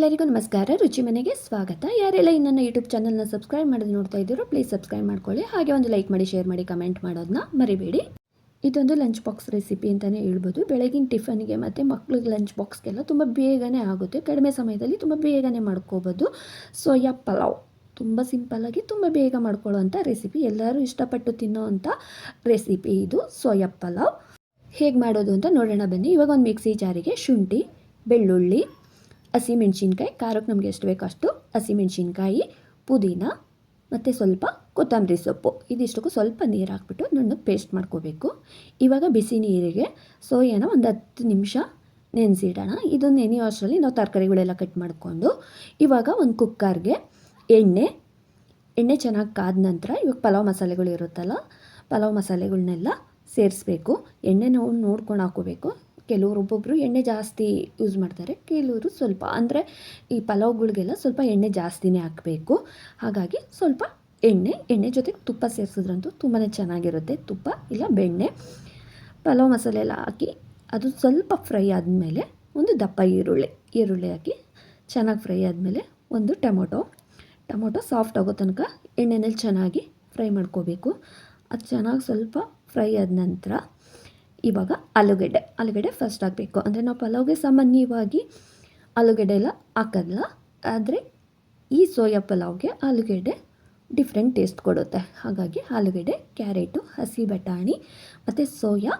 ಎಲ್ಲರಿಗೂ ನಮಸ್ಕಾರ. ರುಚಿ ಮನೆಗೆ ಸ್ವಾಗತ. ಯಾರೆಲ್ಲ ನನ್ನ ಯೂಟ್ಯೂಬ್ ಚಾನಲ್ನ ಸಬ್ಸ್ಕ್ರೈಬ್ ಮಾಡೋದು ನೋಡ್ತಾ ಇದ್ದೀರೋ ಪ್ಲೀಸ್ ಸಬ್ಸ್ಕ್ರೈಬ್ ಮಾಡ್ಕೊಳ್ಳಿ. ಹಾಗೆ ಒಂದು ಲೈಕ್ ಮಾಡಿ, ಶೇರ್ ಮಾಡಿ, ಕಮೆಂಟ್ ಮಾಡೋದನ್ನ ಮರಿಬೇಡಿ. ಇದೊಂದು ಲಂಚ್ ಬಾಕ್ಸ್ ರೆಸಿಪಿ ಅಂತಲೇ ಹೇಳ್ಬೋದು. ಬೆಳಗಿನ ಟಿಫನ್ಗೆ ಮತ್ತು ಮಕ್ಳಿಗೆ ಲಂಚ್ ಬಾಕ್ಸ್ಗೆಲ್ಲ ತುಂಬ ಬೇಗನೆ ಆಗುತ್ತೆ. ಕಡಿಮೆ ಸಮಯದಲ್ಲಿ ತುಂಬ ಬೇಗನೆ ಮಾಡ್ಕೋಬೋದು. ಸೋಯಾ ಪಲಾವ್ ತುಂಬ ಸಿಂಪಲ್ಲಾಗಿ ತುಂಬ ಬೇಗ ಮಾಡ್ಕೊಳ್ಳೋವಂಥ ರೆಸಿಪಿ. ಎಲ್ಲರೂ ಇಷ್ಟಪಟ್ಟು ತಿನ್ನೋವಂಥ ರೆಸಿಪಿ ಇದು ಸೋಯಾ ಪಲಾವ್. ಹೇಗೆ ಮಾಡೋದು ಅಂತ ನೋಡೋಣ ಬನ್ನಿ. ಇವಾಗ ಒಂದು ಮಿಕ್ಸಿ ಜಾರಿಗೆ ಶುಂಠಿ, ಬೆಳ್ಳುಳ್ಳಿ, ಹಸಿಮೆಣ್ಸಿನ್ಕಾಯಿ, ಖಾರಕ್ಕೆ ನಮಗೆ ಎಷ್ಟು ಬೇಕೋ ಅಷ್ಟು ಹಸಿಮೆಣ್ಸಿನ್ಕಾಯಿ, ಪುದೀನ ಮತ್ತು ಸ್ವಲ್ಪ ಕೊತ್ತಂಬರಿ ಸೊಪ್ಪು, ಇದಿಷ್ಟಕ್ಕೂ ಸ್ವಲ್ಪ ನೀರು ಹಾಕ್ಬಿಟ್ಟು ನುಣ್ಣಗೆ ಪೇಸ್ಟ್ ಮಾಡ್ಕೋಬೇಕು. ಇವಾಗ ಬಿಸಿ ನೀರಿಗೆ ಸೋಯಾನ ಒಂದು 10 ನಿಮಿಷ ನೆನೆಸಿಡೋಣ. ಇದು ನೆನೆಯೋ ಅಷ್ಟರಲ್ಲಿ ನಾವು ತರಕಾರಿಗಳೆಲ್ಲ ಕಟ್ ಮಾಡಿಕೊಂಡು ಇವಾಗ ಒಂದು ಕುಕ್ಕರ್ಗೆ ಎಣ್ಣೆ ಚೆನ್ನಾಗಿ ಕಾದ ನಂತರ ಇವಾಗ ಪಲಾವ್ ಮಸಾಲೆಗಳು ಇರುತ್ತಲ್ಲ, ಪಲಾವ್ ಮಸಾಲೆಗಳನ್ನೆಲ್ಲ ಸೇರಿಸ್ಬೇಕು. ಎಣ್ಣೆ ನಾವು ನೋಡ್ಕೊಂಡು ಹಾಕೋಬೇಕು. ಒಬ್ಬೊಬ್ಬರು ಎಣ್ಣೆ ಜಾಸ್ತಿ ಯೂಸ್ ಮಾಡ್ತಾರೆ, ಕೆಲವರು ಸ್ವಲ್ಪ, ಅಂದರೆ ಈ ಪಲಾವ್ಗಳಿಗೆಲ್ಲ ಸ್ವಲ್ಪ ಎಣ್ಣೆ ಜಾಸ್ತಿನೇ ಹಾಕಬೇಕು. ಹಾಗಾಗಿ ಸ್ವಲ್ಪ ಎಣ್ಣೆ ಜೊತೆಗೆ ತುಪ್ಪ ಸೇರಿಸಿದ್ರಂತೂ ತುಂಬಾ ಚೆನ್ನಾಗಿರುತ್ತೆ. ತುಪ್ಪ ಇಲ್ಲ ಬೆಣ್ಣೆ. ಪಲಾವ್ ಮಸಾಲೆ ಎಲ್ಲ ಹಾಕಿ ಅದು ಸ್ವಲ್ಪ ಫ್ರೈ ಆದಮೇಲೆ ಒಂದು ದಪ್ಪ ಈರುಳ್ಳಿ ಹಾಕಿ ಚೆನ್ನಾಗಿ ಫ್ರೈ ಆದಮೇಲೆ ಒಂದು ಟೊಮೊಟೊ ಸಾಫ್ಟ್ ಆಗೋ ತನಕ ಎಣ್ಣೆನಲ್ಲಿ ಚೆನ್ನಾಗಿ ಫ್ರೈ ಮಾಡ್ಕೋಬೇಕು. ಅದು ಚೆನ್ನಾಗಿ ಸ್ವಲ್ಪ ಫ್ರೈ ಆದ ನಂತರ ಇವಾಗ ಆಲೂಗಡ್ಡೆ ಫಸ್ಟ್ ಹಾಕಬೇಕು. ಅಂದರೆ ನಾವು ಪಲಾವ್ಗೆ ಸಾಮಾನ್ಯವಾಗಿ ಆಲೂಗಡ್ಡೆ ಎಲ್ಲ ಹಾಕೋಲ್ಲ, ಆದರೆ ಈ ಸೋಯಾ ಪಲಾವ್ಗೆ ಆಲೂಗಡ್ಡೆ ಡಿಫ್ರೆಂಟ್ ಟೇಸ್ಟ್ ಕೊಡುತ್ತೆ. ಹಾಗಾಗಿ ಆಲೂಗಡ್ಡೆ, ಕ್ಯಾರೆಟು, ಹಸಿ ಬಟಾಣಿ ಮತ್ತು ಸೋಯಾ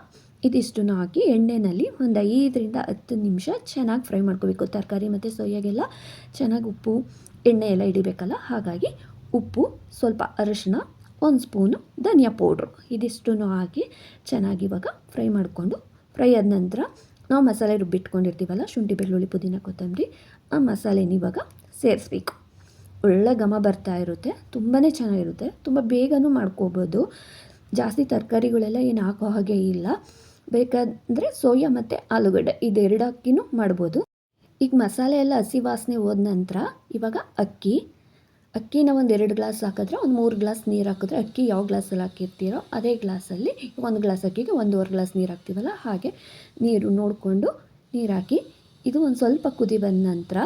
ಇದಿಷ್ಟನ್ನು ಹಾಕಿ ಎಣ್ಣೆಯಲ್ಲಿ ಒಂದು 5ರಿಂದ 10 ನಿಮಿಷ ಚೆನ್ನಾಗಿ ಫ್ರೈ ಮಾಡ್ಕೋಬೇಕು. ತರಕಾರಿ ಮತ್ತು ಸೋಯಾಗೆಲ್ಲ ಚೆನ್ನಾಗಿ ಉಪ್ಪು ಎಣ್ಣೆ ಎಲ್ಲ ಹಿಡಿಬೇಕಲ್ಲ, ಹಾಗಾಗಿ ಉಪ್ಪು, ಸ್ವಲ್ಪ ಅರಿಶಿನ, 1 ಸ್ಪೂನು ಧನಿಯಾ ಪೌಡ್ರು ಇದಿಷ್ಟನ್ನು ಹಾಕಿ ಚೆನ್ನಾಗಿ ಇವಾಗ ಫ್ರೈ ಆದ ನಂತರ ನಾವು ಮಸಾಲೆ ರುಬ್ಬಿಟ್ಕೊಂಡಿರ್ತೀವಲ್ಲ, ಶುಂಠಿ, ಬೆಳ್ಳುಳ್ಳಿ, ಪುದೀನ, ಕೊತ್ತಂಬರಿ, ಆ ಮಸಾಲೆನ ಇವಾಗ ಸೇರಿಸ್ಬೇಕು. ಒಳ್ಳೆ ಘಮ ಬರ್ತಾ ಇರುತ್ತೆ, ತುಂಬಾ ಚೆನ್ನಾಗಿರುತ್ತೆ. ತುಂಬ ಬೇಗನೂ ಮಾಡ್ಕೋಬೋದು. ಜಾಸ್ತಿ ತರಕಾರಿಗಳೆಲ್ಲ ಏನು ಹಾಕೋ ಹಾಗೆ ಇಲ್ಲ. ಬೇಕಾದರೆ ಸೋಯಾ ಮತ್ತು ಆಲೂಗಡ್ಡೆ ಇದೆರಡು ಹಾಕಿನೂ ಮಾಡ್ಬೋದು. ಈಗ ಮಸಾಲೆ ಎಲ್ಲ ಹಸಿ ವಾಸನೆ ಹೋದ ನಂತರ ಇವಾಗ ಅಕ್ಕಿನ ಒಂದು 2 ಗ್ಲಾಸ್ ಹಾಕಿದ್ರೆ ಒಂದು 3 ಗ್ಲಾಸ್ ನೀರು ಹಾಕಿದ್ರೆ, ಅಕ್ಕಿ ಯಾವ ಗ್ಲಾಸಲ್ಲಿ ಹಾಕಿರ್ತೀರೋ ಅದೇ ಗ್ಲಾಸಲ್ಲಿ 1 ಗ್ಲಾಸ್ ಅಕ್ಕಿಗೆ 1.5 ಗ್ಲಾಸ್ ನೀರು ಹಾಕ್ತೀವಲ್ಲ, ಹಾಗೆ ನೀರು ನೋಡಿಕೊಂಡು ನೀರು ಹಾಕಿ ಇದು ಒಂದು ಸ್ವಲ್ಪ ಕುದಿ ಬಂದ ನಂತರ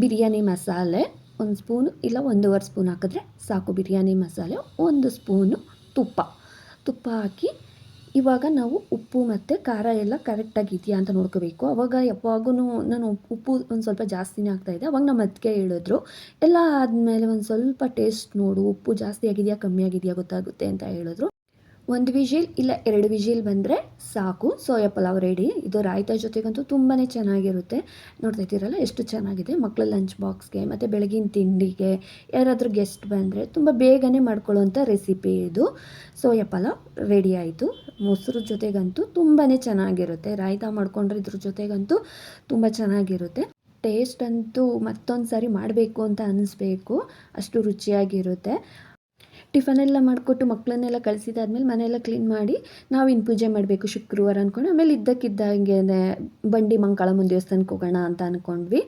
ಬಿರಿಯಾನಿ ಮಸಾಲೆ 1 ಸ್ಪೂನು ಇಲ್ಲ 1.5 ಸ್ಪೂನ್ ಹಾಕಿದ್ರೆ ಸಾಕು. ಬಿರಿಯಾನಿ ಮಸಾಲೆ 1 ಸ್ಪೂನು ತುಪ್ಪ ಹಾಕಿ ಇವಾಗ ನಾವು ಉಪ್ಪು ಮತ್ತು ಖಾರ ಎಲ್ಲ ಕರೆಕ್ಟಾಗಿದೆಯಾ ಅಂತ ನೋಡ್ಕೋಬೇಕು. ಅವಾಗ ಯಾವಾಗೂ ನಾನು ಉಪ್ಪು ಒಂದು ಸ್ವಲ್ಪ ಜಾಸ್ತಿನೇ ಆಗ್ತಾಯಿದ್ದೆ. ಅವಾಗ ನಮ್ಮ ಅತ್ತಿಗೆ ಹೇಳಿದ್ರು, ಎಲ್ಲ ಆದಮೇಲೆ ಒಂದು ಸ್ವಲ್ಪ ಟೇಸ್ಟ್ ನೋಡು, ಉಪ್ಪು ಜಾಸ್ತಿ ಆಗಿದೆಯಾ ಕಮ್ಮಿ ಆಗಿದೆಯಾ ಗೊತ್ತಾಗುತ್ತೆ ಅಂತ ಹೇಳಿದ್ರು. 1 ವಿಜಿಲ್ ಇಲ್ಲ 2 ವಿಜಿಲ್ ಬಂದರೆ ಸಾಕು, ಸೋಯಾ ಪಲಾವ್ ರೆಡಿ. ಇದು ರಾಯ್ತ ಜೊತೆಗಂತೂ ತುಂಬಾ ಚೆನ್ನಾಗಿರುತ್ತೆ. ನೋಡ್ತಾ ಇದ್ದೀರಲ್ಲ ಎಷ್ಟು ಚೆನ್ನಾಗಿದೆ. ಮಕ್ಕಳ ಲಂಚ್ ಬಾಕ್ಸ್ಗೆ ಮತ್ತು ಬೆಳಗಿನ ತಿಂಡಿಗೆ ಯಾರಾದರೂ ಗೆಸ್ಟ್ ಬಂದರೆ ತುಂಬ ಬೇಗನೆ ಮಾಡ್ಕೊಳ್ಳೋವಂಥ ರೆಸಿಪಿ ಇದು. ಸೋಯಾ ಪಲಾವ್ ರೆಡಿ ಆಯಿತು. ಮೊಸರು ಜೊತೆಗಂತೂ ತುಂಬಾ ಚೆನ್ನಾಗಿರುತ್ತೆ. ರಾಯ್ತ ಮಾಡ್ಕೊಂಡ್ರೆ ಇದ್ರ ಜೊತೆಗಂತೂ ತುಂಬ ಚೆನ್ನಾಗಿರುತ್ತೆ. ಟೇಸ್ಟ್ ಅಂತೂ ಮತ್ತೊಂದು ಸಾರಿ ಮಾಡಬೇಕು ಅಂತ ಅನ್ನಿಸ್ಬೇಕು, ಅಷ್ಟು ರುಚಿಯಾಗಿರುತ್ತೆ. ಟಿಫನೆಲ್ಲ ಮಾಡಿಕೊಟ್ಟು ಮಕ್ಕಳನ್ನೆಲ್ಲ ಕಳಿಸಿದಾದ್ಮೇಲೆ ಮನೆಯೆಲ್ಲ ಕ್ಲೀನ್ ಮಾಡಿ ನಾವಿನ್ನು ಪೂಜೆ ಮಾಡಬೇಕು ಶುಕ್ರವಾರ ಅಂದ್ಕೊಂಡು, ಆಮೇಲೆ ಇದ್ದಕ್ಕಿದ್ದಂಗೆ ಬಂಡಿ ಮಂಕಾಳಮ್ಮನ ದೇವಸ್ಥಾನಕ್ಕೆ ಹೋಗೋಣ ಅಂತ ಅಂದ್ಕೊಂಡ್ವಿ.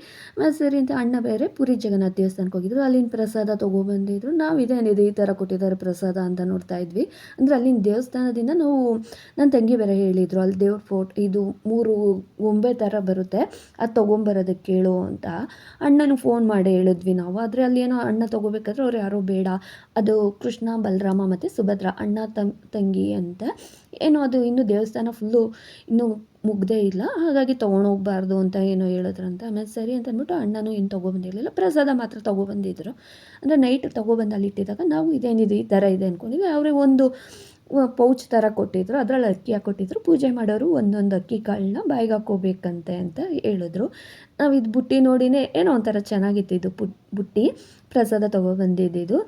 ಸರಿ ಅಂತ ಅಣ್ಣ ಬೇರೆ ಪುರಿ ಜಗನ್ನಾಥ ದೇವಸ್ಥಾನಕ್ಕೆ ಹೋಗಿದ್ರು. ಅಲ್ಲಿನ ಪ್ರಸಾದ ತೊಗೊಬಂದಿದ್ರು. ನಾವು ಇದೇನಿದೆ ಈ ಥರ ಕೊಟ್ಟಿದ್ದಾರೆ ಪ್ರಸಾದ ಅಂತ ನೋಡ್ತಾ ಇದ್ವಿ. ಅಂದರೆ ಅಲ್ಲಿನ ದೇವಸ್ಥಾನದಿಂದ ನಾವು, ನನ್ನ ತಂಗಿ ಬೇರೆ ಹೇಳಿದರು ಅಲ್ಲಿ ದೇವ್ರ ಇದು 3 ಗೊಂಬೆ ಥರ ಬರುತ್ತೆ, ಅದು ತೊಗೊಂಬರೋದಕ್ಕೆ ಹೇಳು ಅಂತ ಅಣ್ಣನಿಗೆ ಫೋನ್ ಮಾಡಿ ಹೇಳಿದ್ವಿ ನಾವು. ಆದರೆ ಅಲ್ಲಿ ಏನೋ ಅಣ್ಣ ತೊಗೋಬೇಕಾದ್ರೆ ಅವ್ರು ಯಾರೋ ಬೇಡ, ಅದು ಕೃಷ್ಣ, ಬಲರಾಮ ಮತ್ತು ಸುಭದ್ರ ಅಣ್ಣ ತಂಗಿ ಅಂತ ಏನೋ, ಅದು ಇನ್ನೂ ದೇವಸ್ಥಾನ ಫುಲ್ಲು ಇನ್ನೂ ಮುಗ್ದೇ ಇಲ್ಲ, ಹಾಗಾಗಿ ತೊಗೊಂಡೋಗ್ಬಾರ್ದು ಅಂತ ಏನೋ ಹೇಳಿದ್ರಂತೆ. ಆಮೇಲೆ ಸರಿ ಅಂತ ಅಂದ್ಬಿಟ್ಟು ಅಣ್ಣನೂ ಏನು ತೊಗೊಬಂದಿರಲಿಲ್ಲ, ಪ್ರಸಾದ ಮಾತ್ರ ತೊಗೊಬಂದಿದ್ರು. ಅಂದರೆ ನೈಟ್ ತೊಗೊಬಂದು ಅಲ್ಲಿ ಇಟ್ಟಿದ್ದಾಗ ನಾವು ಇದೇನಿದೆ ಈ ಥರ ಇದೆ ಅಂದ್ಕೊಂಡಿದ್ವಿ. ಅವರೇ ಒಂದು ಪೌಚ್ ಥರ ಕೊಟ್ಟಿದ್ರು, ಅದರಲ್ಲಿ ಅಕ್ಕಿ ಹಾಕ್ಕೊಟ್ಟಿದ್ರು. ಪೂಜೆ ಮಾಡೋರು ಒಂದೊಂದು ಅಕ್ಕಿ ಕಾಳನ್ನ ಬಾಯಿಗೆ ಹಾಕ್ಕೋಬೇಕಂತೆ ಅಂತ ಹೇಳಿದ್ರು. ನಾವು ಇದು ಬುಟ್ಟಿ ನೋಡಿನೇ ಏನೋ ಒಂಥರ ಚೆನ್ನಾಗಿತ್ತು. ಇದು ಬುಟ್ಟಿ ಪ್ರಸಾದ ತೊಗೊಬಂದಿದ್ದು.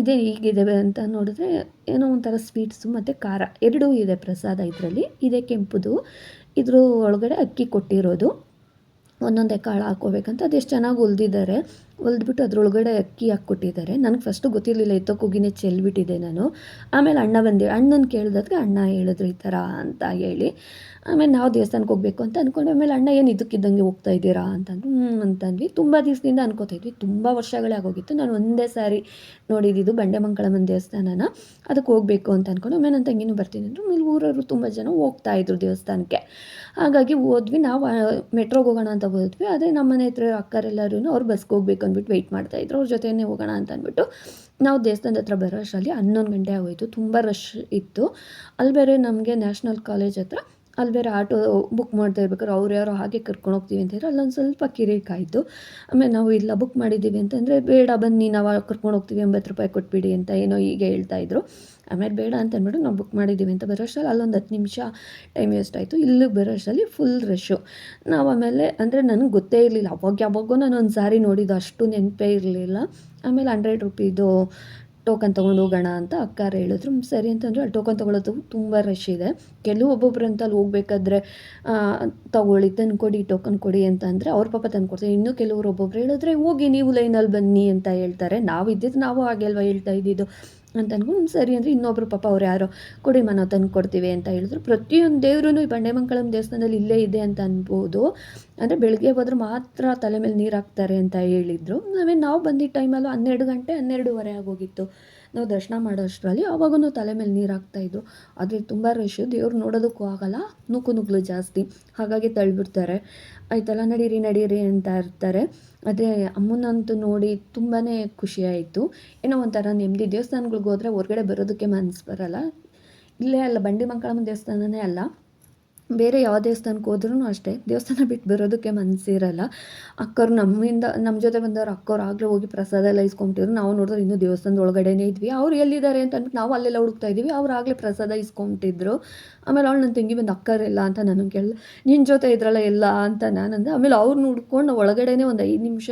ಇದೇ ಹೀಗಿದೆ ಅಂತ ನೋಡಿದ್ರೆ ಏನೋ ಒಂಥರ ಸ್ವೀಟ್ಸು ಮತ್ತು ಖಾರ ಎರಡೂ ಇದೆ ಪ್ರಸಾದ ಇದರಲ್ಲಿ. ಇದೇ ಕೆಂಪುದು, ಇದ್ರ ಒಳಗಡೆ ಅಕ್ಕಿ ಕೊಟ್ಟಿರೋದು. ಒಂದೊಂದೇ ಕಾಳು ಹಾಕ್ಕೋಬೇಕಂತ ಅದೆಷ್ಟು ಚೆನ್ನಾಗಿ ಹೊಲ್ದಿದ್ದಾರೆ. ಹೊಲ್ದ್ಬಿಟ್ಟು ಅದ್ರೊಳಗಡೆ ಅಕ್ಕಿ ಹಾಕ್ಕೊಟ್ಟಿದ್ದಾರೆ. ನನಗೆ ಫಸ್ಟು ಗೊತ್ತಿರಲಿಲ್ಲ, ಎತ್ತೋಕ್ಕೋಗಿನೇ ಚೆಲ್ಬಿಟ್ಟಿದ್ದೆ ನಾನು. ಆಮೇಲೆ ಅಣ್ಣನ ಕೇಳಿದಕ್ಕೆ ಅಣ್ಣ ಹೇಳಿದ್ರು ಈ ಥರ ಅಂತ ಹೇಳಿ. ಆಮೇಲೆ ನಾವು ದೇವಸ್ಥಾನಕ್ಕೆ ಹೋಗಬೇಕು ಅಂತ ಅಂದ್ಕೊಂಡ್ವಿ. ಆಮೇಲೆ ಅಣ್ಣ ಏನು ಇದ್ದಕ್ಕಿದ್ದಂಗೆ ಹೋಗ್ತಾ ಇದ್ದೀರಾ ಅಂತಂದ್ರು. ಅಂತಂದ್ವಿ. ತುಂಬ ದಿವಸದಿಂದ ಅನ್ಕೋತಾ ಇದ್ವಿ, ತುಂಬ ವರ್ಷಗಳೇ ಆಗೋಗಿತ್ತು. ನಾನು ಒಂದೇ ಸಾರಿ ನೋಡಿದ್ದು ಬಂಡೆ ಮಂಗಳಮ್ಮನ ದೇವಸ್ಥಾನನ, ಅದಕ್ಕೆ ಹೋಗಬೇಕು ಅಂತ ಅಂದ್ಕೊಂಡು. ಆಮೇಲೆ ನನ್ನ ತಂಗಿನೂ ಬರ್ತೀನಿ ಅಂದರು. ಆಮೇಲೆ ಊರವರು ತುಂಬ ಜನ ಹೋಗ್ತಾಯಿದ್ರು ದೇವಸ್ಥಾನಕ್ಕೆ. ಹಾಗಾಗಿ ಹೋದ್ವಿ. ನಾವು ಮೆಟ್ರೋಗೆ ಹೋಗೋಣ ಅಂತ ಹೋದ್ವಿ. ಆದರೆ ನಮ್ಮ ಮನೆ ಹತ್ರ ಅಕ್ಕರೆಲ್ಲರೂ ಅವ್ರು ಬಸ್ಗೆ ಹೋಗ್ಬೇಕು ಅಂದ್ಬಿಟ್ಟು ವೆಯ್ಟ್ ಮಾಡ್ತಾಯಿದ್ರು. ಅವ್ರ ಜೊತೆಯೇ ಹೋಗೋಣ ಅಂತ ಅಂದ್ಬಿಟ್ಟು ನಾವು ದೇವಸ್ಥಾನದ ಹತ್ರ ಬರೋ ಅಷ್ಟರಲ್ಲಿ 11 ಗಂಟೆ ಆಗೋಯಿತು. ತುಂಬ ರಶ್ ಇತ್ತು. ಅಲ್ಲಿ ಬೇರೆ ನಮಗೆ ನ್ಯಾಷನಲ್ ಕಾಲೇಜ್ ಹತ್ರ ಅಲ್ಲಿ ಬೇರೆ ಆಟೋ ಬುಕ್ ಮಾಡ್ತಾ ಇರ್ಬೇಕಾದ್ರೆ ಅವ್ರು ಯಾರೋ ಹಾಗೆ ಕರ್ಕೊಂಡು ಹೋಗ್ತೀವಿ ಅಂತ ಹೇಳಿದ್ರು. ಅಲ್ಲೊಂದು ಸ್ವಲ್ಪ ಕಿರಿಕಾಯಿತು. ಆಮೇಲೆ ನಾವು ಇಲ್ಲ ಬುಕ್ ಮಾಡಿದ್ದೀವಿ ಅಂತಂದರೆ, ಬೇಡ ಬನ್ನಿ ನಾವು ಕರ್ಕೊಂಡು ಹೋಗ್ತೀವಿ, 80 ರೂಪಾಯಿ ಕೊಟ್ಬಿಡಿ ಅಂತ ಏನೋ ಹೀಗೆ ಹೇಳ್ತಾಯಿದ್ರು. ಆಮೇಲೆ ಬೇಡ ಅಂತ ಅಂದ್ಬಿಟ್ಟು ನಾವು ಬುಕ್ ಮಾಡಿದ್ದೀವಿ ಅಂತ ಬರೋ ಅಷ್ಟರಲ್ಲಿ ಅಲ್ಲೊಂದು 10 ನಿಮಿಷ ಟೈಮ್ ವೇಸ್ಟ್ ಆಯಿತು. ಇಲ್ಲಿಗೆ ಬರೋ ಅಷ್ಟರಲ್ಲಿ ಫುಲ್ ರಶ್ಶು. ನಾವು ಆಮೇಲೆ ಅಂದರೆ ನನಗೆ ಗೊತ್ತೇ ಇರಲಿಲ್ಲ, ಯಾವಾಗೋ ನಾನು ಒಂದು ಸಾರಿ ನೋಡಿದ್ದು, ಅಷ್ಟು ನೆನಪೇ ಇರಲಿಲ್ಲ. ಆಮೇಲೆ 100 ರೂಪೀದು ಟೋಕನ್ ತೊಗೊಂಡು ಹೋಗೋಣ ಅಂತ ಅಕ್ಕಾರು ಹೇಳಿದ್ರು. ಸರಿ ಅಂತಂದರೆ ಅಲ್ಲಿ ಟೋಕನ್ ತೊಗೊಳೋದು ತುಂಬ ರಶ್ ಇದೆ. ಒಬ್ಬೊಬ್ರು ಅಂತ ಅಲ್ಲಿ ಹೋಗ್ಬೇಕಾದ್ರೆ ತೊಗೊಳ್ಳಿ, ತಂದುಕೊಡಿ, ಟೋಕನ್ ಕೊಡಿ ಅಂತ ಅಂದರೆ ಅವ್ರ ಪಾಪ ತಂದುಕೊಡ್ತಾರೆ. ಇನ್ನೂ ಕೆಲವರು ಒಬ್ಬೊಬ್ರು ಹೇಳಿದ್ರೆ ಹೋಗಿ ನೀವು ಲೈನಲ್ಲಿ ಬನ್ನಿ ಅಂತ ಹೇಳ್ತಾರೆ. ನಾವು ಹಾಗೆ ಅಲ್ವಾ ಹೇಳ್ತಾ ಇದ್ದಿದ್ದು ಅಂತ ಅಂದ್ಕೊಂಡು ಸರಿ ಅಂದರೆ ಇನ್ನೊಬ್ಬರು ಪಾಪ ಅವ್ರು ಯಾರೋ ಕೊಡಿ ನಾವು ತಂದು ಕೊಡ್ತೀವಿ ಅಂತ ಹೇಳಿದ್ರು. ಪ್ರತಿಯೊಂದು ದೇವ್ರೂ ಈ ಬಂಡೆ ಮಂಗಳಮ್ಮ ದೇವಸ್ಥಾನದಲ್ಲಿ ಇಲ್ಲೇ ಇದೆ ಅಂತ ಅನ್ಬೋದು. ಅಂದರೆ ಬೆಳಗ್ಗೆ ಹೋದ್ರೆ ಮಾತ್ರ ತಲೆ ಮೇಲೆ ನೀರು ಹಾಕ್ತಾರೆ ಅಂತ ಹೇಳಿದರು. ಆಮೇಲೆ ನಾವು ಬಂದಿದ್ದ ಟೈಮಲ್ಲೂ 12 ಗಂಟೆ 12:30 ಆಗೋಗಿತ್ತು. ನಾವು ದರ್ಶನ ಮಾಡೋ ಅಷ್ಟರಲ್ಲಿ ಆವಾಗೂ ತಲೆ ಮೇಲೆ ನೀರು ಹಾಕ್ತಾಯಿದ್ರು. ಆದರೆ ತುಂಬ ರಶ್, ದೇವ್ರು ನೋಡೋದಕ್ಕೂ ಆಗೋಲ್ಲ, ನುಗ್ಗಲು ಜಾಸ್ತಿ. ಹಾಗಾಗಿ ತಳ್ಳಿಬಿಡ್ತಾರೆ. ಆಯ್ತಲ್ಲ ನಡೀರಿ ಅಂತ ಇರ್ತಾರೆ. ಆದರೆ ಅಮ್ಮನಂತೂ ನೋಡಿ ತುಂಬಾ ಖುಷಿಯಾಯಿತು. ಏನೋ ಒಂಥರ ನೆಮ್ಮದಿ. ದೇವಸ್ಥಾನಗಳಿಗೆ ಹೋದರೆ ಹೊರಗಡೆ ಬರೋದಕ್ಕೆ ಮನಸ್ಸು ಬರೋಲ್ಲ. ಇಲ್ಲೇ ಅಲ್ಲ, ಬಂಡೆ ಮಂಗಳಮ್ಮನ ದೇವಸ್ಥಾನನೇ ಅಲ್ಲ, ಬೇರೆ ಯಾವ ದೇವಸ್ಥಾನಕ್ಕೆ ಹೋದ್ರೂ ಅಷ್ಟೇ, ದೇವಸ್ಥಾನ ಬಿಟ್ಟು ಬರೋದಕ್ಕೆ ಮನಸ್ಸಿರಲ್ಲ. ಅಕ್ಕವ್ರು ನಮ್ಮ ಜೊತೆ ಬಂದವರು ಅಕ್ಕವ್ರು ಆಗಲೇ ಹೋಗಿ ಪ್ರಸಾದ ಎಲ್ಲ ಇಸ್ಕೊಂಬಿಟ್ಟಿದ್ರು. ನಾವು ನೋಡಿದ್ರೆ ಇನ್ನೂ ದೇವಸ್ಥಾನದ ಒಳಗಡೆನೇ ಇದ್ವಿ. ಅವ್ರು ಎಲ್ಲಿದ್ದಾರೆ ಅಂತ ಅಂದ್ಬಿಟ್ಟು ನಾವು ಅಲ್ಲೆಲ್ಲ ಹುಡುಕ್ತಾ ಇದ್ದೀವಿ. ಅವ್ರು ಆಗಲೇ ಪ್ರಸಾದ ಇಸ್ಕೊಂಬಿಟ್ಟಿದ್ರು. ಆಮೇಲೆ ಅವಳು ನನ್ನ ತಂಗಿ ಬಂದು ಅಕ್ಕರೆಲ್ಲ ಅಂತ ನನಗೆ ಕೇಳಿದೆ. ನಿನ್ನ ಜೊತೆ ಇದ್ರಲ್ಲ ಎಲ್ಲ ಅಂತ ನಾನಂದೆ. ಆಮೇಲೆ ಅವ್ರನ್ನ ಹುಡ್ಕೊಂಡು ಒಳಗಡೆನೇ ಒಂದು 5 ನಿಮಿಷ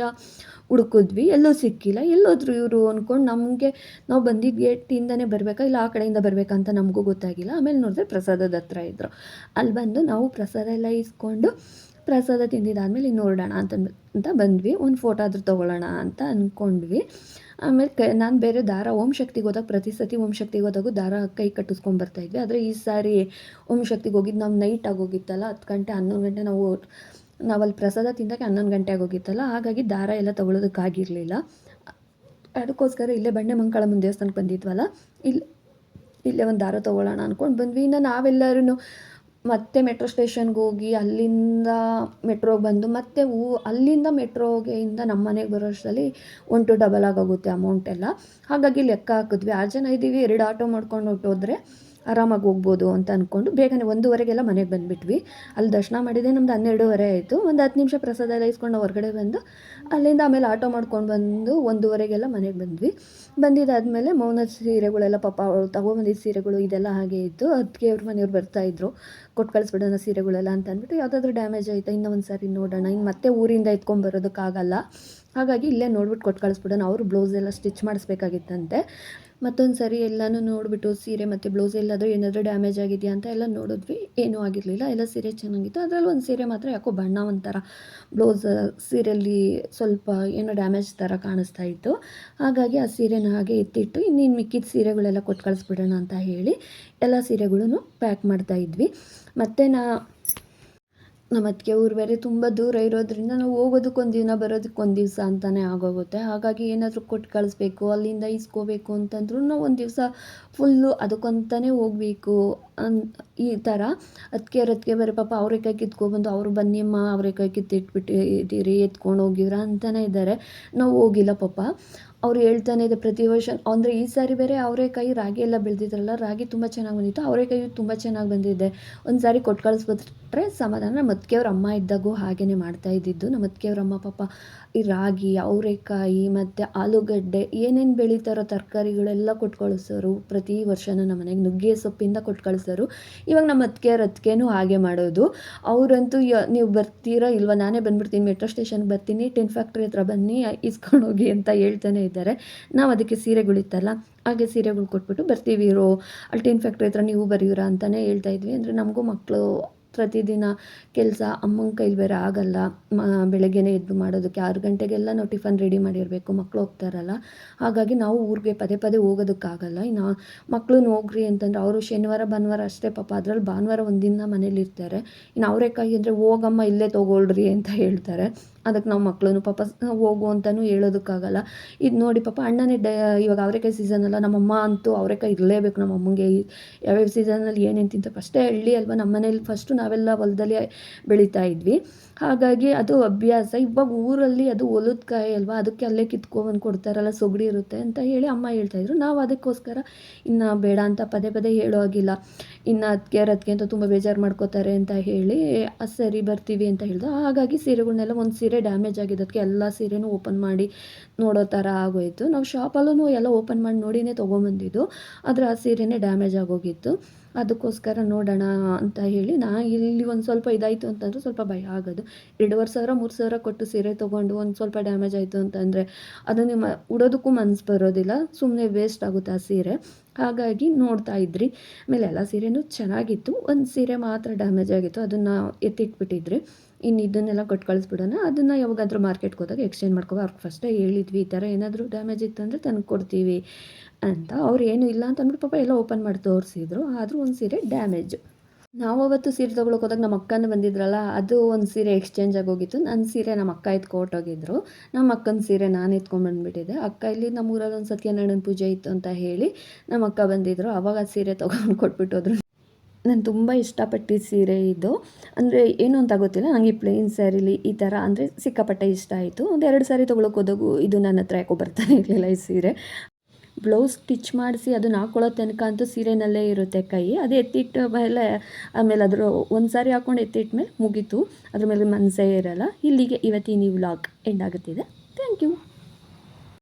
ಹುಡುಕಿದ್ವಿ, ಎಲ್ಲೂ ಸಿಕ್ಕಿಲ್ಲ. ಎಲ್ಲೋದ್ರು ಇವರು ಅಂದ್ಕೊಂಡು ನಮಗೆ ನಾವು ಬಂದಿದ್ದ ಗೇಟಿಂದನೇ ಬರಬೇಕಾ ಇಲ್ಲ ಆ ಕಡೆಯಿಂದ ಬರಬೇಕಂತ ನಮಗೂ ಗೊತ್ತಾಗಿಲ್ಲ. ಆಮೇಲೆ ನೋಡಿದ್ರೆ ಪ್ರಸಾದದ ಹತ್ರ ಇದ್ದರು. ಅಲ್ಲಿ ಬಂದು ನಾವು ಪ್ರಸಾದ ಎಲ್ಲ ಇಸ್ಕೊಂಡು ಪ್ರಸಾದ ತಿಂದಿದ್ದಾದಮೇಲೆ ಇನ್ನು ಹೊರಡೋಣ ಅಂತ ಬಂದ್ವಿ. ಒಂದು ಫೋಟೋ ಆದರೂ ತೊಗೊಳ್ಳೋಣ ಅಂತ ಅಂದ್ಕೊಂಡ್ವಿ. ಆಮೇಲೆ ನಾನು ಬೇರೆ ದಾರ ಓಂ ಶಕ್ತಿಗೆ ಹೋದಾಗ ಪ್ರತಿ ಸತಿ ಓಂ ಶಕ್ತಿಗೆ ಹೋದಾಗೂ ದಾರ ಕೈ ಕಟ್ಟಿಸ್ಕೊಂಡು ಬರ್ತಾಯಿದ್ವಿ. ಆದರೆ ಈ ಸಾರಿ ಓಂ ಶಕ್ತಿಗೆ ಹೋಗಿದ್ದು ನಾವು ನೈಟ್ ಆಗೋಗಿತ್ತಲ್ಲ, 10 ಗಂಟೆ 11 ಗಂಟೆ ನಾವಲ್ಲಿ ಪ್ರಸಾದ ತಿಂದಾಗ 11 ಗಂಟೆ ಆಗೋಗಿತ್ತಲ್ಲ. ಹಾಗಾಗಿ ದಾರ ಎಲ್ಲ ತೊಗೊಳೋದಕ್ಕಾಗಿರಲಿಲ್ಲ. ಅದಕ್ಕೋಸ್ಕರ ಇಲ್ಲೇ ಬಂಡೆ ಮಂಗಳಮ್ಮನ ದೇವಸ್ಥಾನಕ್ಕೆ ಬಂದಿದ್ವಲ್ಲ, ಇಲ್ಲೇ ಒಂದು ದಾರ ತೊಗೊಳ್ಳೋಣ ಅಂದ್ಕೊಂಡು ಬಂದ್ವಿ. ಇನ್ನು ನಾವೆಲ್ಲರೂ ಮತ್ತೆ ಮೆಟ್ರೋ ಸ್ಟೇಷನ್ಗೆ ಹೋಗಿ ಅಲ್ಲಿಂದ ಮೆಟ್ರೋಗೆ ಬಂದು ಮತ್ತೆ ಅಲ್ಲಿಂದ ಮೆಟ್ರೋಗೆಯಿಂದ ನಮ್ಮ ಮನೆಗೆ ಬರೋ ಅಷ್ಟರಲ್ಲಿ 1 to ಡಬಲ್ ಆಗೋಗುತ್ತೆ ಅಮೌಂಟ್ ಎಲ್ಲ. ಹಾಗಾಗಿ ಲೆಕ್ಕ ಹಾಕಿದ್ವಿ, 6 ಜನ ಇದ್ದೀವಿ, 2 ಆಟೋ ಮಾಡ್ಕೊಂಡು ಹೊರಟೋದ್ರೆ ಆರಾಮಾಗಿ ಹೋಗ್ಬೋದು ಅಂತ ಅಂದ್ಕೊಂಡು ಬೇಗನೆ 1:30ಗೆಲ್ಲ ಮನೆಗೆ ಬಂದುಬಿಟ್ವಿ. ಅಲ್ಲಿ ದರ್ಶನ ಮಾಡಿದ್ದೆ ನಮ್ದು 12:30 ಆಯಿತು. ಒಂದು 10 ನಿಮಿಷ ಪ್ರಸಾದ ಎಲ್ಲ ಇಸ್ಕೊಂಡು ಹೊರಗಡೆ ಬಂದು ಅಲ್ಲಿಂದ ಆಮೇಲೆ ಆಟೋ ಮಾಡ್ಕೊಂಡು ಬಂದು 1:30ಗೆಲ್ಲ ಮನೆಗೆ ಬಂದ್ವಿ. ಬಂದಿದ್ದಾದಮೇಲೆ ಮೌನ ಸೀರೆಗಳೆಲ್ಲ ಪಾಪ ಅವಳು ತೊಗೊಬಂದಿದ್ದ ಸೀರೆಗಳು ಇದೆಲ್ಲ ಹಾಗೆ ಇತ್ತು. ಅದಕ್ಕೆ ಅವ್ರ ಮನೆಯವ್ರು ಬರ್ತಾಯಿದ್ರು, ಕೊಟ್ಟು ಕಳಿಸ್ಬಿಡೋಣ ಸೀರೆಗಳೆಲ್ಲ ಅಂತ ಅಂದ್ಬಿಟ್ಟು. ಯಾವುದಾದ್ರೂ ಡ್ಯಾಮೇಜ್ ಆಯಿತಾ ಇನ್ನೂ ಒಂದು ಸಾರಿ ನೋಡೋಣ, ಇನ್ನು ಮತ್ತೆ ಊರಿಂದ ಎತ್ಕೊಂಬರೋದಕ್ಕಾಗಲ್ಲ, ಹಾಗಾಗಿ ಇಲ್ಲೇ ನೋಡ್ಬಿಟ್ಟು ಕೊಟ್ಟು ಕಳಿಸ್ಬಿಡೋಣ. ಅವರು ಬ್ಲೌಸ್ ಎಲ್ಲ ಸ್ಟಿಚ್ ಮಾಡಿಸ್ಬೇಕಾಗಿತ್ತಂತೆ. ಮತ್ತೊಂದು ಸಾರಿ ಎಲ್ಲನೂ ನೋಡಿಬಿಟ್ಟು ಸೀರೆ ಮತ್ತು ಬ್ಲೌಸ್ ಎಲ್ಲಾದರೂ ಏನಾದರೂ ಡ್ಯಾಮೇಜ್ ಆಗಿದೆಯಾ ಅಂತ ಎಲ್ಲ ನೋಡಿದ್ವಿ. ಏನೂ ಆಗಿರಲಿಲ್ಲ, ಎಲ್ಲ ಸೀರೆ ಚೆನ್ನಾಗಿತ್ತು. ಅದರಲ್ಲಿ ಒಂದು ಸೀರೆ ಮಾತ್ರ ಯಾಕೋ ಬಣ್ಣ ಒಂಥರ ಬ್ಲೌಸ್ ಸೀರೆಯಲ್ಲಿ ಸ್ವಲ್ಪ ಏನೋ ಡ್ಯಾಮೇಜ್ ಥರ ಕಾಣಿಸ್ತಾ ಇತ್ತು. ಹಾಗಾಗಿ ಆ ಸೀರೆನ ಹಾಗೆ ಎತ್ತಿಟ್ಟು ಇನ್ನೇನು ಮಿಕ್ಕಿದ ಸೀರೆಗಳೆಲ್ಲ ಕೊಟ್ಟು ಕಳಿಸ್ಬಿಡೋಣ ಅಂತ ಹೇಳಿ ಎಲ್ಲ ಸೀರೆಗಳೂ ಪ್ಯಾಕ್ ಮಾಡ್ತಾಯಿದ್ವಿ. ಮತ್ತು ನಮ್ಮ ಅತ್ತಿಗೆ ಊರು ಬೇರೆ ತುಂಬ ದೂರ ಇರೋದ್ರಿಂದ ನಾವು ಹೋಗೋದಕ್ಕೊಂದು ದಿನ ಬರೋದಕ್ಕೊಂದು ದಿವಸ ಅಂತಲೇ ಆಗೋಗುತ್ತೆ. ಹಾಗಾಗಿ ಏನಾದರೂ ಕೊಟ್ಟು ಕಳಿಸ್ಬೇಕು, ಅಲ್ಲಿಂದ ಇಸ್ಕೋಬೇಕು ಅಂತಂದ್ರೂ ನಾವು ಒಂದು ದಿವಸ ಫುಲ್ಲು ಅದಕ್ಕಂತಲೇ ಹೋಗಬೇಕು ಈ ಥರ. ಅದಕ್ಕೆ ಬೇರೆ ಪಾಪ ಅವರೆಕಾಯಿ ಕಿತ್ಕೊಬಂದು ಅವರು ಬನ್ನಿಯಮ್ಮ ಅವರೆಕಾಯಿ ಕಿತ್ತಿಟ್ಬಿಟ್ಟಿದ್ದೀರಿ, ಎತ್ಕೊಂಡು ಹೋಗಿದ್ರ ಅಂತಲೇ ಇದ್ದಾರೆ. ನಾವು ಹೋಗಿಲ್ಲ ಪಾಪ. ಅವ್ರು ಹೇಳ್ತಾನೆ ಇದೆ ಪ್ರತಿ ವರ್ಷ. ಅಂದರೆ ಈ ಸಾರಿ ಬೇರೆ ಅವರೆಕಾಯಿ ರಾಗಿ ಎಲ್ಲ ಬೆಳೆದಿದ್ರಲ್ಲ, ರಾಗಿ ತುಂಬ ಚೆನ್ನಾಗಿ ಬಂದಿತ್ತು, ಅವರೆಕಾಯಿ ತುಂಬ ಚೆನ್ನಾಗಿ ಬಂದಿದೆ. ಒಂದು ಸಾರಿ ಕೊಟ್ಟು ಕಳಿಸ್ಬಿಟ್ರೆ ಸಮಾಧಾನ. ನಮ್ಮ ಅತ್ತಿಗೆಯವ್ರ ಅಮ್ಮ ಇದ್ದಾಗೂ ಹಾಗೆಯೇ ಮಾಡ್ತಾಯಿದ್ದಿದ್ದು. ನಮ್ಮ ಅತ್ತಿಗೆಯವ್ರ ಅಮ್ಮ ಪಾಪ ಈ ರಾಗಿ, ಅವರೆಕಾಯಿ ಮತ್ತು ಆಲೂಗಡ್ಡೆ ಏನೇನು ಬೆಳೀತಾರೋ ತರಕಾರಿಗಳೆಲ್ಲ ಕೊಟ್ಟು ಕಳಿಸೋರು. ಪ್ರತಿ ವರ್ಷವೂ ನಮ್ಮ ಮನೆಗೆ ನುಗ್ಗೆ ಸೊಪ್ಪಿಂದ ಕೊಟ್ಟು ಕಳಿಸೋರು. ಇವಾಗ ನಮ್ಮ ಅತ್ತಿಗೆನೂ ಹಾಗೆ ಮಾಡೋದು. ಅವರಂತೂ ನೀವು ಬರ್ತೀರಾ ಇಲ್ವಾ, ನಾನೇ ಬಂದುಬಿಡ್ತೀನಿ, ಮೆಟ್ರೋ ಸ್ಟೇಷನ್ಗೆ ಬರ್ತೀನಿ, ಟಿನ್ ಫ್ಯಾಕ್ಟ್ರಿ ಹತ್ರ ಬನ್ನಿ ಇಸ್ಕೊಂಡೋಗಿ ಅಂತ ಹೇಳ್ತಾನೆ ಇದ್ದಾರೆ. ನಾವು ಅದಕ್ಕೆ ಸೀರೆಗಳಿತ್ತಲ್ಲ ಹಾಗೆ ಸೀರೆಗಳು ಕೊಟ್ಬಿಟ್ಟು ಬರ್ತೀವಿ ಇರೋ ಅಲ್ಲಿ ಟಿನ್ ಫ್ಯಾಕ್ಟ್ರಿ ಹತ್ರ ನೀವು ಬರೀರಾ ಅಂತಲೇ ಹೇಳ್ತಾಯಿದ್ವಿ. ಅಂದರೆ ನಮಗೂ ಮಕ್ಕಳು ಪ್ರತಿದಿನ ಕೆಲಸ ಅಮ್ಮನ ಕೈಲಿ ಬೇರೆ ಆಗಲ್ಲ. ಬೆಳಗ್ಗೆನೇ ಎದ್ದು ಮಾಡೋದಕ್ಕೆ 6 ಗಂಟೆಗೆಲ್ಲ ನಾವು ಟಿಫನ್ ರೆಡಿ ಮಾಡಿರಬೇಕು, ಮಕ್ಕಳು ಹೋಗ್ತಾರಲ್ಲ. ಹಾಗಾಗಿ ನಾವು ಊರಿಗೆ ಪದೇ ಪದೇ ಹೋಗೋದಕ್ಕಾಗಲ್ಲ. ಇನ್ನು ಮಕ್ಕಳನ್ನ ಹೋಗ್ರಿ ಅಂತಂದ್ರೆ ಅವರು ಶನಿವಾರ ಭಾನುವಾರ ಅಷ್ಟೇ ಪಾಪ, ಅದರಲ್ಲಿ ಭಾನುವಾರ ಒಂದಿನ ಮನೇಲಿರ್ತಾರೆ. ಇನ್ನು ಅವರೇಕಾಯಿ ಅಂದರೆ ಹೋಗಮ್ಮ ಇಲ್ಲೇ ತೊಗೊಳ್ರಿ ಅಂತ ಹೇಳ್ತಾರೆ. ಅದಕ್ಕೆ ನಾವು ಮಕ್ಕಳನ್ನು ಪಾಪ ಹೋಗು ಅಂತಲೂ ಹೇಳೋದಕ್ಕಾಗಲ್ಲ. ಇದು ನೋಡಿ ಪಾಪ ಅಣ್ಣನೇ ಇವಾಗ ಅವರೆಕಾಯಿ ಸೀಸನ್ ನಮ್ಮಮ್ಮ ಅಂತೂ ಅವರೆಕಾಯಿ ಇರಲೇಬೇಕು ನಮ್ಮಮ್ಮಂಗೆ. ಯಾವ್ಯಾವ ಸೀಸನಲ್ಲಿ ಏನೇನು ತಿಂತಾರೆ. ಫಸ್ಟೇ ಹಳ್ಳಿ ಅಲ್ವಾ, ನಮ್ಮ ಮನೇಲಿ ಫಸ್ಟು ನಾವೆಲ್ಲ ಹೊಲದಲ್ಲಿ ಬೆಳೀತಾ ಇದ್ವಿ, ಹಾಗಾಗಿ ಅದು ಅಭ್ಯಾಸ. ಇವಾಗ ಊರಲ್ಲಿ ಅದು ಹೊಲದ ಕಾಯಿ ಅಲ್ವಾ, ಅದಕ್ಕೆ ಅಲ್ಲೇ ಕಿತ್ಕೊಬಂದು ಕೊಡ್ತಾರಲ್ಲ, ಸೊಗಡಿ ಇರುತ್ತೆ ಅಂತ ಹೇಳಿ ಅಮ್ಮ ಹೇಳ್ತಾಯಿದ್ರು. ನಾವು ಅದಕ್ಕೋಸ್ಕರ ಇನ್ನು ಬೇಡ ಅಂತ ಪದೇ ಪದೇ ಹೇಳೋ ಆಗಿಲ್ಲ. ಇನ್ನು ಅದಕ್ಕೆ ಅಂತ ತುಂಬ ಬೇಜಾರು ಮಾಡ್ಕೋತಾರೆ ಅಂತ ಹೇಳಿ ಸರಿ ಬರ್ತೀವಿ ಅಂತ ಹೇಳ್ದು. ಹಾಗಾಗಿ ಸೀರೆಗಳನ್ನೆಲ್ಲ ಒಂದು ಸೀರೆ ಡ್ಯಾಮೇಜ್ ಆಗಿದ್ದಕ್ಕೆ ಎಲ್ಲ ಸೀರೆನೂ ಓಪನ್ ಮಾಡಿ ನೋಡೋ ಥರ ಆಗೋಯಿತು. ನಾವು ಶಾಪಲ್ಲೂ ಎಲ್ಲ ಓಪನ್ ಮಾಡಿ ನೋಡಿನೇ ತೊಗೊಂಬಂದಿದ್ದು, ಆದರೆ ಆ ಸೀರೆನೇ ಡ್ಯಾಮೇಜ್ ಆಗೋಗಿತ್ತು. ಅದಕ್ಕೋಸ್ಕರ ನೋಡೋಣ ಅಂತ ಹೇಳಿ ಇಲ್ಲಿ ಒಂದು ಸ್ವಲ್ಪ ಇದಾಯಿತು ಅಂತಂದರೆ ಸ್ವಲ್ಪ ಭಯ ಆಗೋದು. 2,500 3,000 ಕೊಟ್ಟು ಸೀರೆ ತೊಗೊಂಡು ಒಂದು ಸ್ವಲ್ಪ ಡ್ಯಾಮೇಜ್ ಆಯಿತು ಅಂತಂದರೆ ಅದನ್ನು ಉಡೋದಕ್ಕೂ ಮನಸ್ಸು ಬರೋದಿಲ್ಲ, ಸುಮ್ಮನೆ ವೇಸ್ಟ್ ಆಗುತ್ತೆ ಆ ಸೀರೆ. ಹಾಗಾಗಿ ನೋಡ್ತಾ ಇದ್ರಿ. ಆಮೇಲೆ ಎಲ್ಲ ಸೀರೆನೂ ಚೆನ್ನಾಗಿತ್ತು, ಒಂದು ಸೀರೆ ಮಾತ್ರ ಡ್ಯಾಮೇಜ್ ಆಗಿತ್ತು, ಅದನ್ನು ಎತ್ತಿಟ್ಬಿಟ್ಟಿದ್ರಿ. ಇನ್ನು ಇದನ್ನೆಲ್ಲ ಕೊಟ್ಟು ಕಳಿಸ್ಬಿಡೋಣ, ಅದನ್ನು ಯಾವಾಗಾದರೂ ಮಾರ್ಕೆಟ್ಗೆ ಹೋದಾಗ ಎಕ್ಸ್ಚೇಂಜ್ ಮಾಡ್ಕೋ. ಅವ್ರಿಗೆ ಫಸ್ಟೇ ಹೇಳಿದ್ವಿ ಈ ಥರ ಏನಾದರೂ ಡ್ಯಾಮೇಜ್ ಇತ್ತು ಅಂದರೆ ತಂದು ಕೊಡ್ತೀವಿ ಅಂತ. ಅವ್ರು ಏನೂ ಇಲ್ಲ ಅಂತ ಅಂದ್ಬಿಟ್ಟು ಪಾಪ ಎಲ್ಲ ಓಪನ್ ಮಾಡಿ ತೋರಿಸಿದ್ರು. ಆದರೂ ಒಂದು ಸೀರೆ ಡ್ಯಾಮೇಜು. ನಾವು ಅವತ್ತು ಸೀರೆ ತೊಗೊಳಕ್ಕೆ ಹೋದಾಗ ನಮ್ಮ ಅಕ್ಕನ ಬಂದಿದ್ರಲ್ಲ, ಅದು ಒಂದು ಸೀರೆ ಎಕ್ಸ್ಚೇಂಜ್ ಆಗೋಗಿತ್ತು. ನನ್ನ ಸೀರೆ ನಮ್ಮ ಅಕ್ಕ ಎತ್ಕೊಟ್ಟೋಗಿದ್ರು, ನಮ್ಮ ಅಕ್ಕನ ಸೀರೆ ನಾನು ಎತ್ಕೊಂಡ್ಬಂದುಬಿಟ್ಟಿದ್ದೆ. ಅಕ್ಕ ಇಲ್ಲಿ ನಮ್ಮ ಊರಲ್ಲಿ ಒಂದು ಸತ್ಯನಾರಾಯಣ ಪೂಜೆ ಇತ್ತು ಅಂತ ಹೇಳಿ ನಮ್ಮ ಅಕ್ಕ ಬಂದಿದ್ದರು, ಆವಾಗ ಆ ಸೀರೆ ತೊಗೊಂಡು ಕೊಟ್ಬಿಟ್ಟೋದ್ರು. ನಾನು ತುಂಬ ಇಷ್ಟಪಟ್ಟಿದ್ದ ಸೀರೆ ಇದು. ಅಂದರೆ ಏನು ಅಂತ ಗೊತ್ತಿಲ್ಲ, ನನಗೆ ಈ ಪ್ಲೇನ್ ಸ್ಯಾರಿಲಿ ಈ ಥರ ಅಂದರೆ ಸಿಕ್ಕಾಪಟ್ಟೆ ಇಷ್ಟ ಆಯಿತು. ಒಂದು 2 ಸ್ಯಾರಿ ತೊಗೊಳಕ್ಕೆ ಹೋದಾಗೂ ಇದು ನನ್ನ ಹತ್ರ ಯಾಕೋ ಬರ್ತಾನೆ ಇರಲಿಲ್ಲ ಈ ಸೀರೆ. ಬ್ಲೌಸ್ ಸ್ಟಿಚ್ ಮಾಡಿಸಿ ಅದನ್ನು ಹಾಕ್ಕೊಳ್ಳೋ ತನಕ ಅಂತೂ ಸೀರೆನಲ್ಲೇ ಇರುತ್ತೆ ಕೈ. ಅದು ಎತ್ತಿಟ್ಟ ಮೇಲೆ ಆಮೇಲೆ ಅದ್ರ ಒಂದು ಸಾರಿ ಹಾಕ್ಕೊಂಡು ಎತ್ತಿಟ್ಟ ಮೇಲೆ ಮುಗೀತು, ಅದ್ರ ಮೇಲೆ ಮನಸ್ಸೇ ಇರೋಲ್ಲ. ಇಲ್ಲಿಗೆ ಇವತ್ತಿನ ಈ ವ್ಲಾಗ್ ಎಂಡ್ ಆಗುತ್ತಿದೆ. Thank you.